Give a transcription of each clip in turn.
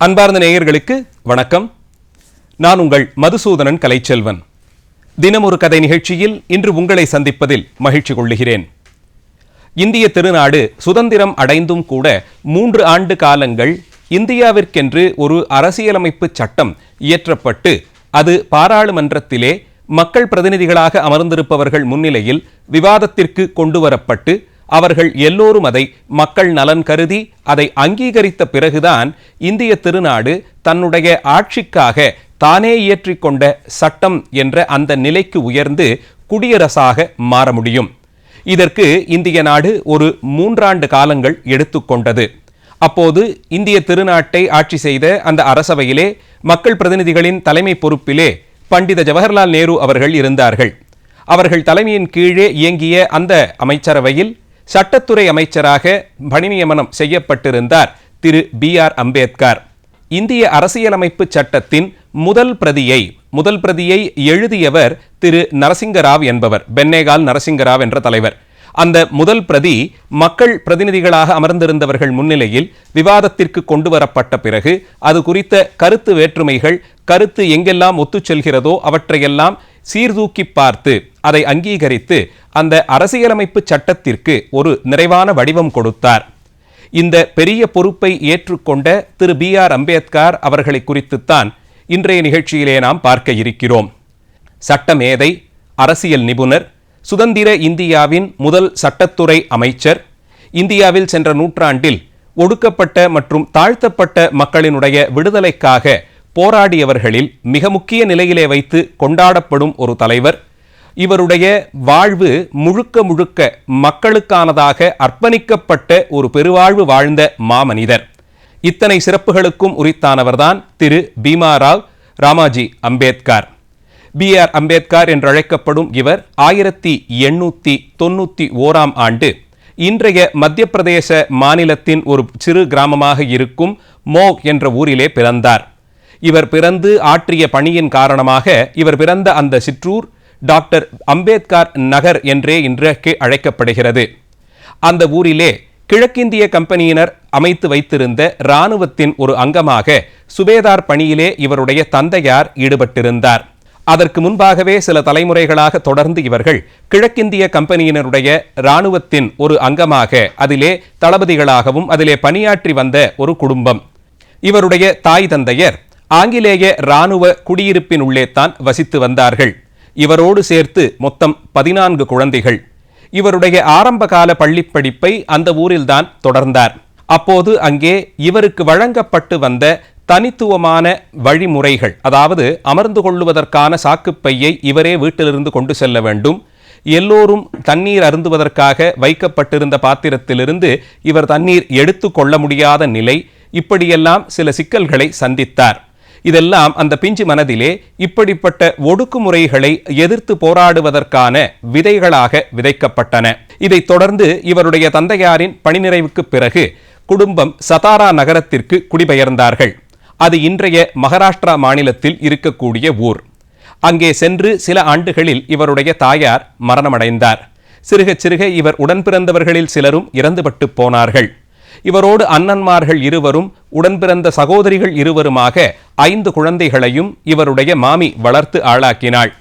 அன்பார்ந்த நேயர்களுக்கு வணக்கம். நான் உங்கள் மதுசூதனன் கலைச்செல்வன். தினமொரு கதை நிகழ்ச்சியில் இன்று உங்களை சந்திப்பதில் மகிழ்ச்சி கொள்ளுகிறேன். இந்திய திருநாடு சுதந்திரம் அடைந்தும் கூட 3 ஆண்டு காலங்கள் இந்தியாவிற்கென்று ஒரு அரசியலமைப்பு சட்டம் இயற்றப்பட்டு அது பாராளுமன்றத்திலே மக்கள் பிரதிநிதிகளாக அமர்ந்திருப்பவர்கள் முன்னிலையில் விவாதத்திற்கு கொண்டுவரப்பட்டு அவர்கள் எல்லோரும் அதை மக்கள் நலன் கருதி அதை அங்கீகரித்த பிறகுதான் இந்திய திருநாடு தன்னுடைய ஆட்சிக்காக தானே இயற்றிக்கொண்ட சட்டம் என்ற அந்த நிலைக்கு உயர்ந்து குடியரசாக மாற முடியும். இதற்கு இந்திய நாடு ஒரு 3 ஆண்டு காலங்கள் எடுத்துக்கொண்டது. அப்போது இந்திய திருநாட்டை ஆட்சி செய்த அந்த அரசவையிலே மக்கள் பிரதிநிதிகளின் தலைமை பொறுப்பிலே பண்டித ஜவஹர்லால் நேரு அவர்கள் இருந்தார்கள். அவர்கள் தலைமையின் கீழே இயங்கிய அந்த அமைச்சரவையில் சட்டத்துறை அமைச்சராக பணி நியமனம் செய்யப்பட்டிருந்தார் திரு B.R. அம்பேத்கர். இந்திய அரசியலமைப்பு சட்டத்தின் முதல் பிரதியை எழுதியவர் திரு நரசிங்கராவ் என்பவர், பென்னேகால் நரசிங்கராவ் என்ற தலைவர். அந்த முதல் பிரதி மக்கள் பிரதிநிதிகளாக அமர்ந்திருந்தவர்கள் முன்னிலையில் விவாதத்திற்கு கொண்டு வரப்பட்ட பிறகு அது குறித்த கருத்து வேற்றுமைகள், கருத்து எங்கெல்லாம் ஒத்துச் செல்கிறதோ அவற்றையெல்லாம் சீர்தூக்கி பார்த்து அதை அங்கீகரித்து அந்த அரசியலமைப்பு சட்டத்திற்கு ஒரு நிறைவான வடிவம் கொடுத்தார். இந்த பெரிய பொறுப்பை ஏற்றுக்கொண்ட திரு B.R. அம்பேத்கர் அவர்களை குறித்துத்தான் இன்றைய நிகழ்ச்சியிலே நாம் பார்க்க இருக்கிறோம். சட்டமேதை, அரசியல் நிபுணர், சுதந்திர இந்தியாவின் முதல் சட்டத்துறை அமைச்சர், இந்தியாவில் சென்ற நூற்றாண்டில் ஒடுக்கப்பட்ட மற்றும் தாழ்த்தப்பட்ட மக்களினுடைய விடுதலைக்காக போராடியவர்களில் மிக முக்கிய நிலையிலே வைத்து கொண்டாடப்படும் ஒரு தலைவர். இவருடைய வாழ்வு முழுக்க மக்களுக்கானதாக அர்ப்பணிக்கப்பட்ட ஒரு பெருவாழ்வு வாழ்ந்த மாமனிதர். இத்தனை சிறப்புகளுக்கும் உரித்தானவர்தான் திரு பீமாராவ் ராமாஜி அம்பேத்கர். B.R. அம்பேத்கர் என்றழைக்கப்படும் இவர் 1891 ஆண்டு இன்றைய மத்திய பிரதேச மாநிலத்தின் ஒரு சிறு கிராமமாக இருக்கும் மோக் என்ற ஊரிலே பிறந்தார். இவர் பிறந்து ஆற்றிய பணியின் காரணமாக இவர் பிறந்த அந்த சிற்றூர் டாக்டர் அம்பேத்கர் நகர் என்றே இன்றைக்கு அழைக்கப்படுகிறது. அந்த ஊரிலே கிழக்கிந்திய கம்பெனியினர் அமைத்து வைத்திருந்த இராணுவத்தின் ஒரு அங்கமாக சுபேதார் பணியிலே இவருடைய தந்தையார் ஈடுபட்டிருந்தார். அதற்கு முன்பாகவே சில தலைமுறைகளாக தொடர்ந்து இவர்கள் கிழக்கிந்திய கம்பெனியினருடைய இராணுவத்தின் ஒரு அங்கமாக அதிலே தளபதிகளாகவும் அதிலே பணியாற்றி வந்த ஒரு குடும்பம். இவருடைய தாய் தந்தையர் ஆங்கிலேய இராணுவ குடியிருப்பின் உள்ளே தான் வசித்து வந்தார்கள். இவரோடு சேர்த்து மொத்தம் 14 குழந்தைகள். இவருடைய ஆரம்பகால பள்ளிப்படிப்பை அந்த ஊரில்தான் தொடர்ந்தார். அப்போது அங்கே இவருக்கு வழங்கப்பட்டு வந்த தனித்துவமான வழிமுறைகள், அதாவது அமர்ந்து கொள்ளுவதற்கான சாக்குப்பையை இவரே வீட்டிலிருந்து கொண்டு செல்ல வேண்டும், எல்லோரும் தண்ணீர் அருந்துவதற்காக வைக்கப்பட்டிருந்த பாத்திரத்திலிருந்து இவர் தண்ணீர் எடுத்து கொள்ள முடியாத நிலை, இப்படியெல்லாம் சில சிக்கல்களை சந்தித்தார். இதெல்லாம் அந்த பிஞ்சு மனதிலே இப்படிப்பட்ட ஒடுக்குமுறைகளை எதிர்த்து போராடுவதற்கான விதைகளாக விதைக்கப்பட்டன. இதைத் தொடர்ந்து இவருடைய தந்தையாரின் பணி நிறைவுக்கு பிறகு குடும்பம் சதாரா நகரத்திற்கு குடிபெயர்ந்தார்கள். அது இன்றைய மகாராஷ்டிரா மாநிலத்தில் இருக்கக்கூடிய ஊர். அங்கே சென்று சில ஆண்டுகளில் இவருடைய தாயார் மரணமடைந்தார். சிறுக இவர் உடன் பிறந்தவர்களில் சிலரும் இறந்துபட்டு போனார்கள். இவரோடு அண்ணன்மார்கள் 2 உடன் பிறந்த சகோதரிகள் 2 5 குழந்தைகளையும் இவருடைய மாமி வளர்த்து ஆளாக்கினாள்.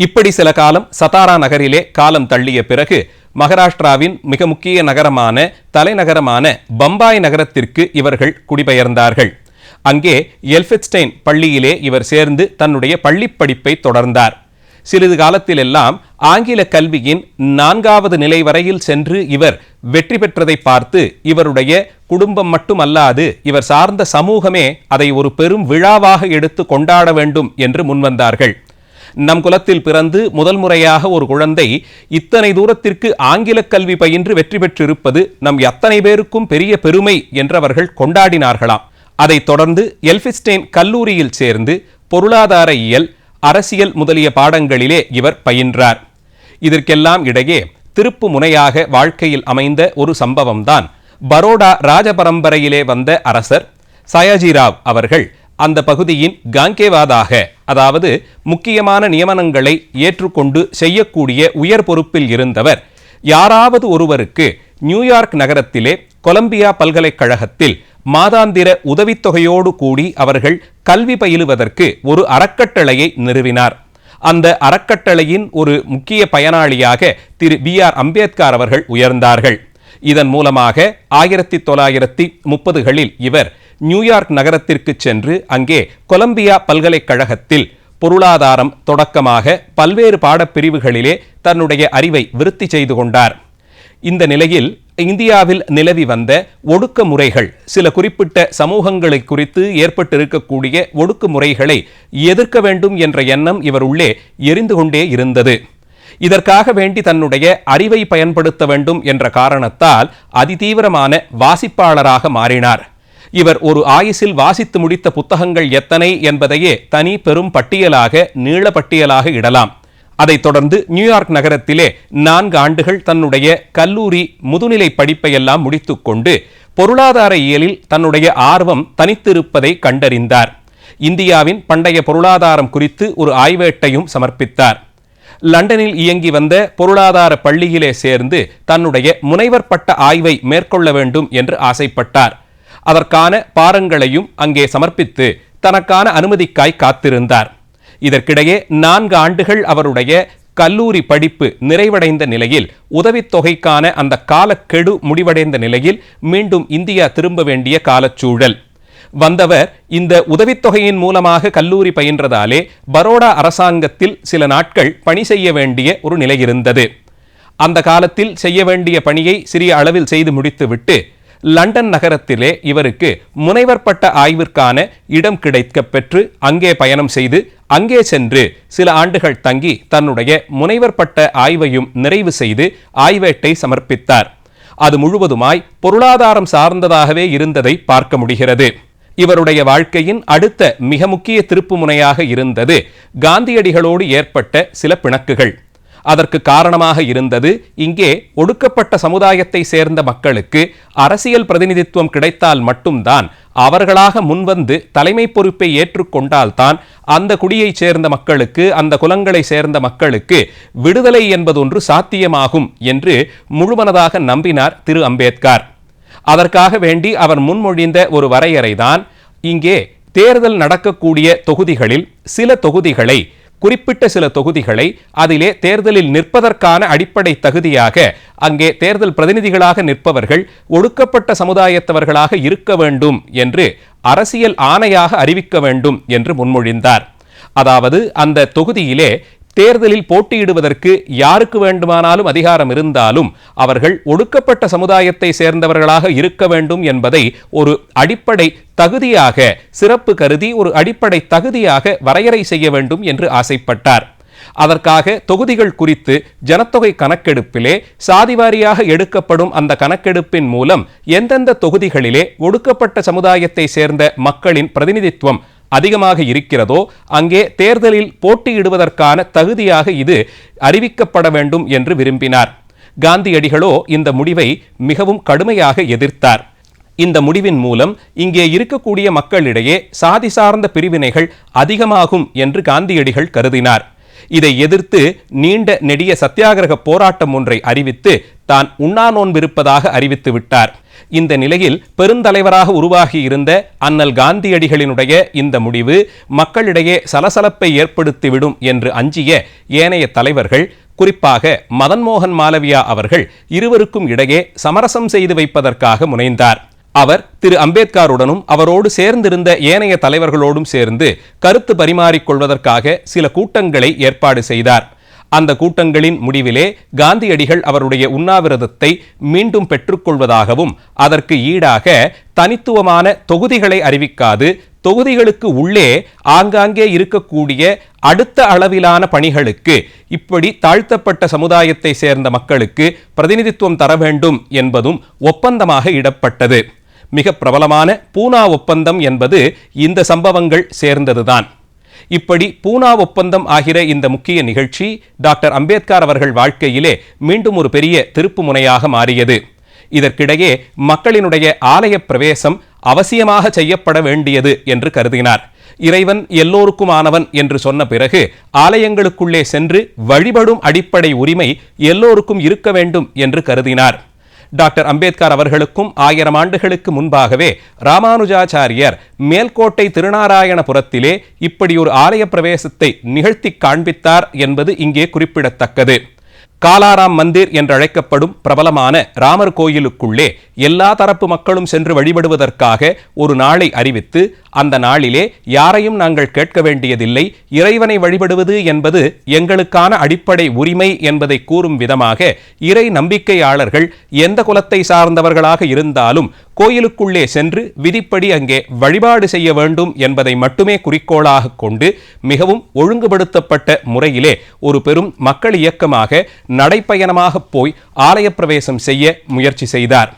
இப்படி சில காலம் சதாரா நகரிலே காலம் தள்ளிய பிறகு மகாராஷ்டிராவின் மிக முக்கிய நகரமான தலைநகரமான பம்பாய் நகரத்திற்கு இவர்கள் குடிபெயர்ந்தார்கள். அங்கே எல்ஃபின்ஸ்டைன் பள்ளியிலே இவர் சேர்ந்து தன்னுடைய பள்ளிப்படிப்பை தொடர்ந்தார். சிறிது காலத்திலெல்லாம் ஆங்கில கல்வியின் 4வது நிலை வரையில் சென்று இவர் வெற்றி பெற்றதை பார்த்து இவருடைய குடும்பம் மட்டுமல்லாது இவர் சார்ந்த சமூகமே அதை ஒரு பெரும் விழாவாக எடுத்து கொண்டாட வேண்டும் என்று முன்வந்தார்கள். நம் குலத்தில் பிறந்து முதல் முறையாக ஒரு குழந்தை இத்தனை தூரத்திற்கு ஆங்கில கல்வி பயின்று வெற்றி பெற்றிருப்பது நம் எத்தனை பேருக்கும் பெரிய பெருமை என்று அவர்கள் கொண்டாடினார்களாம். அதைத் தொடர்ந்து எல்ஃபின்ஸ்டைன் கல்லூரியில் சேர்ந்து பொருளாதார இயல், அரசியல் முதலிய பாடங்களிலே இவர் பயின்றார். இதற்கெல்லாம் இடையே திருப்பு முனையாக வாழ்க்கையில் அமைந்த ஒரு சம்பவம்தான் பரோடா ராஜபரம்பரையிலே வந்த அரசர் சயாஜிராவ் அவர்கள் அந்த பகுதியின் காங்கேவாதாக, அதாவது முக்கியமான நியமனங்களை ஏற்றுக்கொண்டு செய்யக்கூடிய உயர் பொறுப்பில் இருந்தவர், யாராவது ஒருவருக்கு நியூயார்க் நகரத்திலே கொலம்பியா பல்கலைக்கழகத்தில் மாதாந்திர உதவித்தொகையோடு கூடி அவர்கள் கல்வி பயிலுவதற்கு ஒரு அறக்கட்டளையை நிறுவினார். அந்த அறக்கட்டளையின் ஒரு முக்கிய பயனாளியாக திரு B.R. அம்பேத்கர் அவர்கள் உயர்ந்தார்கள். இதன் மூலமாக 1930களில் இவர் நியூயார்க் நகரத்திற்கு சென்று அங்கே கொலம்பியா பல்கலைக்கழகத்தில் பொருளாதாரம் தொடக்கமாக பல்வேறு பாடப்பிரிவுகளிலே தன்னுடைய அறிவை விருத்தி செய்து கொண்டார். இந்த நிலையில் இந்தியாவில் நிலவி வந்த ஒடுக்குமுறைகள், சில குறிப்பிட்ட சமூகங்களை குறித்து ஏற்பட்டிருக்கக்கூடிய ஒடுக்குமுறைகளை எதிர்க்க வேண்டும் என்ற எண்ணம் இவர் உள்ளே எரிந்து கொண்டே இருந்தது. இதற்காக வேண்டி தன்னுடைய அறிவை பயன்படுத்த வேண்டும் என்ற காரணத்தால் அதிதீவிரமான வாசிப்பாளராக மாறினார். இவர் ஒரு ஆயுசில் வாசித்து முடித்த புத்தகங்கள் எத்தனை என்பதையே தனி பெரும் பட்டியலாக, நீள பட்டியலாக இடலாம். அதைத் தொடர்ந்து நியூயார்க் நகரத்திலே 4 ஆண்டுகள் தன்னுடைய கல்லூரி முதுநிலை படிப்பையெல்லாம் முடித்துக்கொண்டு பொருளாதார இயலில் தன்னுடைய ஆர்வம் தனித்திருப்பதை கண்டறிந்தார். இந்தியாவின் பண்டைய பொருளாதாரம் குறித்து ஒரு ஆய்வேட்டையும் சமர்ப்பித்தார். லண்டனில் இயங்கி வந்த பொருளாதார பள்ளியிலே சேர்ந்து தன்னுடைய முனைவர் பட்ட ஆய்வை மேற்கொள்ள வேண்டும் என்று ஆசைப்பட்டார். அதற்கான பாரங்களையும் அங்கே சமர்ப்பித்து தனக்கான அனுமதிக்காய் காத்திருந்தார். இதற்கிடையே 4 ஆண்டுகள் அவருடைய கல்லூரி படிப்பு நிறைவடைந்த நிலையில், உதவித்தொகைக்கான அந்த காலக்கெடு முடிவடைந்த நிலையில் மீண்டும் இந்தியா திரும்ப வேண்டிய காலச்சூழல் வந்தவர் இந்த உதவித்தொகையின் மூலமாக கல்லூரி பயின்றதாலே பரோடா அரசாங்கத்தில் சில நாட்கள் பணி செய்ய வேண்டிய ஒரு நிலை இருந்தது. அந்த காலத்தில் செய்ய வேண்டிய பணியை சிறிய அளவில் செய்து முடித்துவிட்டு லண்டன் நகரத்திலே இவருக்கு முனைவர் பட்ட ஆய்விற்கான இடம் கிடைக்கப் பெற்று அங்கே பயணம் செய்து அங்கே சென்று சில ஆண்டுகள் தங்கி தன்னுடைய முனைவர் பட்ட ஆய்வையும் நிறைவு செய்து ஆய்வேட்டை சமர்ப்பித்தார். அது முழுவதுமாய் பொருளாதாரம் சார்ந்ததாகவே இருந்ததை பார்க்க முடிகிறது. இவருடைய வாழ்க்கையின் அடுத்த மிக முக்கிய திருப்பு முனையாக இருந்தது காந்தியடிகளோடு ஏற்பட்ட சில பிணக்குகள். அதற்கு காரணமாக இருந்தது, இங்கே ஒடுக்கப்பட்ட சமுதாயத்தை சேர்ந்த மக்களுக்கு அரசியல் பிரதிநிதித்துவம் கிடைத்தால் மட்டும்தான், அவர்களாக முன்வந்து தலைமை பொறுப்பை ஏற்றுக்கொண்டால்தான் அந்த குடியைச் சேர்ந்த மக்களுக்கு, அந்த குலங்களை சேர்ந்த மக்களுக்கு விடுதலை என்பதொன்று சாத்தியமாகும் என்று முழுமனதாக நம்பினார் திரு அம்பேத்கர். அதற்காக வேண்டி அவர் முன்மொழிந்த ஒரு வரையறைதான், இங்கே தேர்தல் நடக்கக்கூடிய தொகுதிகளில் சில தொகுதிகளை, குறிப்பிட்ட சில தொகுதிகளை அதிலே தேர்தலில் நிற்பதற்கான அடிப்படை தகுதியாக அங்கே தேர்தல் பிரதிநிதிகளாக நிற்பவர்கள் ஒடுக்கப்பட்ட சமுதாயத்தவர்களாக இருக்க வேண்டும் என்று அரசியல் ஆணையாக அறிவிக்க வேண்டும் என்று முன்மொழிந்தார். அதாவது அந்த தொகுதியிலே தேர்தலில் போட்டியிடுவதற்கு யாருக்கு வேண்டுமானாலும் அதிகாரம் இருந்தாலும் அவர்கள் ஒடுக்கப்பட்ட சமுதாயத்தை சேர்ந்தவர்களாக இருக்க வேண்டும் என்பதை ஒரு அடிப்படை தகுதியாக, சிறப்பு கருதி ஒரு அடிப்படை தகுதியாக வரையறை செய்ய வேண்டும் என்று ஆசைப்பட்டார். அதற்காக தொகுதிகள் குறித்து ஜனத்தொகை கணக்கெடுப்பிலே சாதிவாரியாக எடுக்கப்படும் அந்த கணக்கெடுப்பின் மூலம் எந்தெந்த தொகுதிகளிலே ஒடுக்கப்பட்ட சமுதாயத்தை சேர்ந்த மக்களின் பிரதிநிதித்துவம் அதிகமாக இருக்கிறதோ அங்கே தேர்தலில் போட்டியிடுவதற்கான தகுதியாக இது அறிவிக்கப்பட வேண்டும் என்று விரும்பினார். காந்தியடிகளோ இந்த முடிவை மிகவும் கடுமையாக எதிர்த்தார். இந்த முடிவின் மூலம் இங்கே இருக்கக்கூடிய மக்களிடையே சாதி சார்ந்த பிரிவினைகள் அதிகமாகும் என்று காந்தியடிகள் கருதினார். இதை எதிர்த்து நீண்ட நெடிய சத்தியாகிரக போராட்டம் ஒன்றை அறிவித்து தான் உண்ணா நோன்பிருப்பதாக அறிவித்து விட்டார். இந்த நிலையில் பெருந்தலைவராக உருவாகி இருந்த அண்ணல் காந்தியடிகளினுடைய இந்த முடிவு மக்களிடையே சலசலப்பை ஏற்படுத்திவிடும் என்று அஞ்சிய ஏனைய தலைவர்கள், குறிப்பாக மதன் மோகன் மாலவியா அவர்கள் இருவருக்கும் இடையே சமரசம் செய்து வைப்பதற்காக முனைந்தார். அவர் திரு அம்பேத்கருடனும் அவரோடு சேர்ந்திருந்த ஏனைய தலைவர்களோடும் சேர்ந்து கருத்து பரிமாறிக்கொள்வதற்காக சில கூட்டங்களை ஏற்பாடு செய்தார். அந்த கூட்டங்களின் முடிவிலே காந்தியடிகள் அவருடைய உண்ணாவிரதத்தை மீண்டும் பெற்றுக்கொள்வதாகவும் அதற்கு ஈடாக தனித்துவமான தொகுதிகளை அறிவிக்காது தொகுதிகளுக்கு உள்ளே ஆங்காங்கே இருக்கக்கூடிய அடுத்த அளவிலான பணிகளுக்கு இப்படி தாழ்த்தப்பட்ட சமுதாயத்தை சேர்ந்த மக்களுக்கு பிரதிநிதித்துவம் தர வேண்டும் என்பதும் ஒப்பந்தமாக இடப்பட்டது. மிக பிரபலமான பூனா ஒப்பந்தம் என்பது இந்த சம்பவங்கள் சேர்ந்ததுதான். இப்படி பூனா ஒப்பந்தம் ஆகிற இந்த முக்கிய நிகழ்ச்சி டாக்டர் அம்பேத்கர் அவர்கள் வாழ்க்கையிலே மீண்டும் ஒரு பெரிய திருப்பு முனையாக மாறியது. இதற்கிடையே மக்களினுடைய ஆலய பிரவேசம் அவசியமாக செய்யப்பட வேண்டியது என்று கருதினார். இறைவன் எல்லோருக்குமானவன் என்று சொன்ன பிறகு ஆலயங்களுக்குள்ளே சென்று வழிபடும் அடிப்படை உரிமை எல்லோருக்கும் இருக்க வேண்டும் என்று கருதினார். டாக்டர் அம்பேத்கர் அவர்களுக்கும் 1000 ஆண்டுகளுக்கு முன்பாகவே ராமானுஜாச்சாரியர் மேல்கோட்டை திருநாராயணபுரத்திலே இப்படி ஒரு ஆலய பிரவேசத்தை நிகழ்த்தி காண்பித்தார் என்பது இங்கே குறிப்பிடத்தக்கது. காலாராம் மந்திர் என்றழைக்கப்படும் பிரபலமான ராமர் கோயிலுக்குள்ளே எல்லா தரப்பு மக்களும் சென்று வழிபடுவதற்காக ஒரு நாளை அறிவித்து, அந்த நாளிலே யாரையும் நாங்கள் கேட்க வேண்டியதில்லை, இறைவனை வழிபடுவது என்பது எங்களுக்கான அடிப்படை உரிமை என்பதை கூறும் விதமாக இறை நம்பிக்கையாளர்கள் எந்த குலத்தை சார்ந்தவர்களாக இருந்தாலும் கோயிலுக்குள்ளே சென்று விதிப்படி அங்கே வழிபாடு செய்ய வேண்டும் என்பதை மட்டுமே குறிக்கோளாக கொண்டு மிகவும் ஒழுங்குபடுத்தப்பட்ட முறையிலே ஒரு பெரும் மக்கள் இயக்கமாக நடைப்பயணமாக போய் ஆலய பிரவேசம் செய்ய முயற்சி செய்தார்.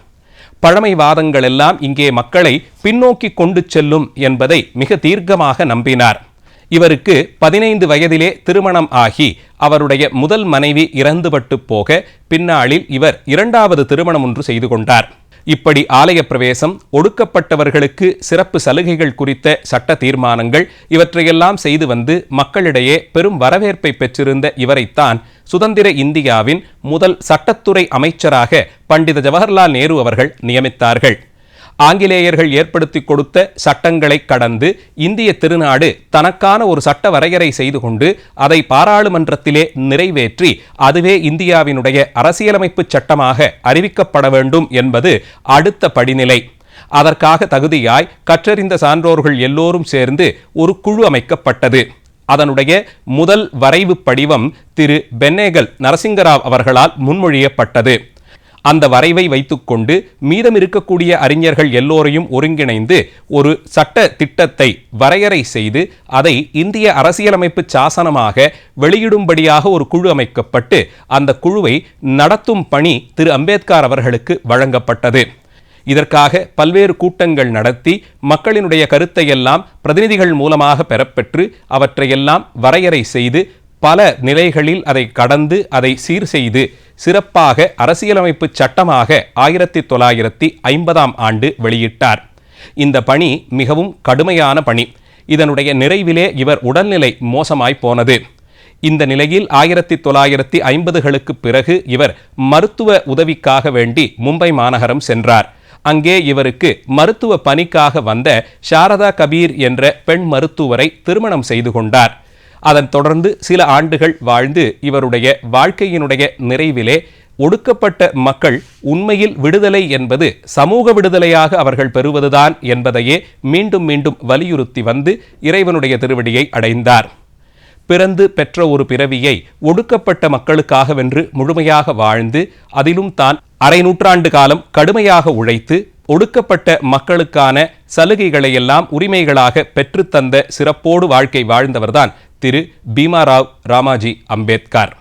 பழமைவாதங்கள் எல்லாம் இங்கே மக்களை பின்னோக்கி கொண்டு செல்லும் என்பதை மிக தீர்க்கமாக நம்பினார். இவருக்கு 15 வயதிலே திருமணம் ஆகி அவருடைய முதல் மனைவி இறந்துபட்டு போக பின்னாளில் இவர் 2வது திருமணம் ஒன்று செய்து கொண்டார். இப்படி ஆலய பிரவேசம், ஒடுக்கப்பட்டவர்களுக்கு சிறப்பு சலுகைகள் குறித்த சட்ட தீர்மானங்கள் இவற்றையெல்லாம் செய்து வந்து மக்களிடையே பெரும் வரவேற்பை பெற்றிருந்த இவரைத்தான் சுதந்திர இந்தியாவின் முதல் சட்டத்துறை அமைச்சராக பண்டித ஜவஹர்லால் நேரு அவர்கள் நியமித்தார்கள். ஆங்கிலேயர்கள் ஏற்படுத்தி கொடுத்த சட்டங்களை கடந்து இந்திய திருநாடு தனக்கான ஒரு சட்ட வரையறை செய்து கொண்டு அதை பாராளுமன்றத்திலே நிறைவேற்றி அதுவே இந்தியாவினுடைய அரசியலமைப்பு சட்டமாக அறிவிக்கப்பட வேண்டும் என்பது அடுத்த படிநிலை. அதற்காக தகுதியாய் கற்றறிந்த சான்றோர்கள் எல்லோரும் சேர்ந்து ஒரு குழு அமைக்கப்பட்டது. அதனுடைய முதல் வரைவு படிவம் திரு பென்னேகல் நரசிங்கராவ் அவர்களால் முன்மொழியப்பட்டது. அந்த வரைவை வைத்துக்கொண்டு மீதம் இருக்கக்கூடிய அறிஞர்கள் எல்லோரையும் ஒருங்கிணைந்து ஒரு சட்ட திட்டத்தை வரையறை செய்து அதை இந்திய அரசியலமைப்பு சாசனமாக வெளியிடும்படியாக ஒரு குழு அமைக்கப்பட்டு அந்த குழுவை நடத்தும் பணி திரு அம்பேத்கர் அவர்களுக்கு வழங்கப்பட்டது. இதற்காக பல்வேறு கூட்டங்கள் நடத்தி மக்களினுடைய கருத்தையெல்லாம் பிரதிநிதிகள் மூலமாக பெறப்பெற்று அவற்றையெல்லாம் வரையறை செய்து பல நிலைகளில் அதை கடந்து அதை சீர் செய்து சிறப்பாக அரசியலமைப்பு சட்டமாக 1950ஆம் ஆண்டு வெளியிட்டார். இந்த பணி மிகவும் கடுமையான பணி. இதனுடைய நிறைவிலே இவர் உடல்நிலை மோசமாய் போனது. இந்த நிலையில் 1950களுக்கு பிறகு இவர் மருத்துவ உதவிக்காக வேண்டி மும்பை மாநகரம் சென்றார். அங்கே இவருக்கு மருத்துவ பணிக்காக வந்த சாரதா கபீர் என்ற பெண் மருத்துவரை திருமணம் செய்து கொண்டார். அதன் தொடர்ந்து சில ஆண்டுகள் வாழ்ந்து இவருடைய வாழ்க்கையினுடைய நிறைவிலே ஒடுக்கப்பட்ட மக்கள் உண்மையில் விடுதலை என்பது சமூக விடுதலையாக அவர்கள் பெறுவதுதான் என்பதையே மீண்டும் மீண்டும் வலியுறுத்தி வந்து இறைவனுடைய திருவடியை அடைந்தார். பிறந்து பெற்ற ஒரு பிறவியை ஒடுக்கப்பட்ட மக்களுக்காகவென்று முழுமையாக வாழ்ந்து அதிலும் தான் அரை நூற்றாண்டு காலம் கடுமையாக உழைத்து ஒடுக்கப்பட்ட மக்களுக்கான சலுகைகளை எல்லாம் உரிமைகளாக பெற்றுத்தந்த சிறப்போடு வாழ்க்கை வாழ்ந்தவர்தான் திரு பீமாராவ் ராமாஜி அம்பேத்கர்.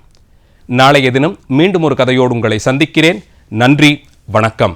நாளைய தினம் மீண்டும் ஒரு கதையோடு உங்களை சந்திக்கிறேன். நன்றி, வணக்கம்.